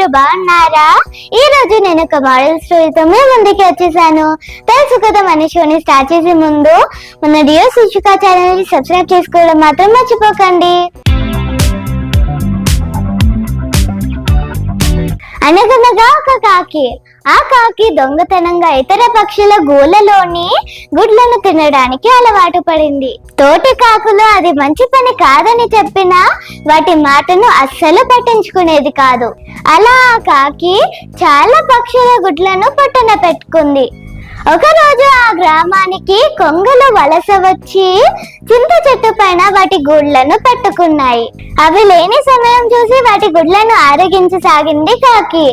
అందరూ బాగున్నారా? ఈ రోజు నేను ఒక మోడల్ స్టోరీతో మీ ముందుకి వచ్చేసాను. తెలుసు కదా, మన షోని స్టార్ట్ చేసే ముందు మన డియో శిశుక ఛానల్ ని సబ్స్క్రైబ్ చేసుకోవడం మాత్రం మర్చిపోకండి. అనగనగా ఒక కాకి. ఆ కాకి దొంగతనంగా ఇతర పక్షుల గూళ్ళలోని గుడ్లను తినడానికి అలవాటు పడింది. తోటి కాకులు అది మంచి పని కాదని చెప్పినా వాటి మాటను అస్సలు పట్టించుకునేది కాదు. అలా ఆ కాకి చాలా పక్షుల గుడ్లను పొట్టన పెట్టుకుంది. ఒకరోజు ఆ గ్రామానికి కొంగలు వలస వచ్చి చింత చెట్టు పైన వాటి గుడ్లను పెట్టుకున్నాయి. అవి లేని సమయం చూసి వాటి గుడ్లను ఆరగించసాగింది కాకి.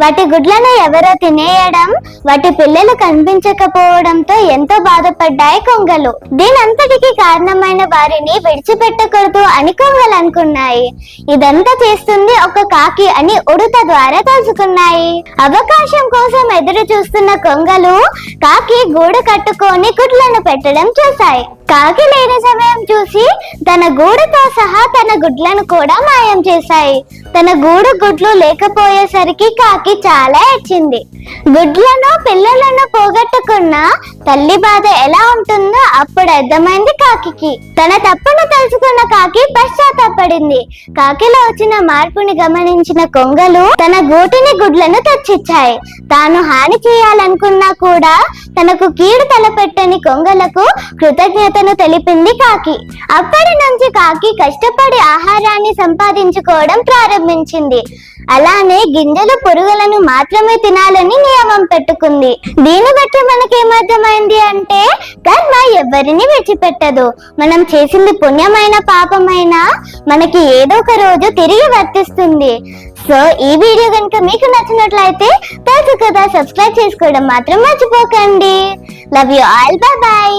వాటి గుడ్లను ఎవరో తినేయడం, వాటి పిల్లలు కనిపించకపోవడంతో ఎంతో బాధపడ్డాయి కొంగలు. దీనంతటికి కారణమైన వారిని విడిచిపెట్టకూడదు అని కొంగలు అనుకున్నాయి. ఇదంతా చేస్తుంది ఒక కాకి అని ఉడుత ద్వారా తెలుసుకున్నాయి. అవకాశం కోసం ఎదురు చూస్తున్న కొంగలు కాకి గూడు కట్టుకొని గుడ్లను పెట్టడం చూశాయి. కాకి లేని సమయం చూసి తన గూడుతో సహా తన గుడ్లను కూడా మాయం చేశాయి. తన గుడ్లు లేకపోయేసరికి కాకి చాలా ఏడ్చింది. గుడ్లను పిల్లలను పోగొట్టుకున్న తల్లి బాధ ఎలా ఉంటుందో అప్పుడు అర్థమైంది కాకికి. తన తప్పును తెలుసుకున్న కాకి పశ్చాత్తాపడింది. కాకిలో వచ్చిన మార్పుని గమనించిన కొంగలు తన గూటిని గుడ్లను తెచ్చిచ్చాయి. తాను హాని చేయాలనుకున్నా కూడా తనకు కీడు తలపెట్టని కొంగలకు కృతజ్ఞతను తెలిపింది కాకి. అప్పటి నుంచి కాకి కష్టపడి ఆహారాన్ని సంపాదించుకోవడం ప్రారంభించింది. అలానే గింజలు పురుగులను మాత్రమే తినాలని నియమం పెట్టుకుంది. దీన్ని బట్టి మనకేమర్థమైంది అంటే కర్మ ఎవరిని విడిచిపెట్టదు. మనం చేసింది పుణ్యమైన పాపమైనా మనకి ఏదో ఒక రోజు తిరిగి వర్తిస్తుంది. సో ఈ వీడియో కనుక మీకు నచ్చినట్లయితే తెలుసు కదా, సబ్స్క్రైబ్ చేసుకోవడం మాత్రం మర్చిపోకండి. Love you all, by by.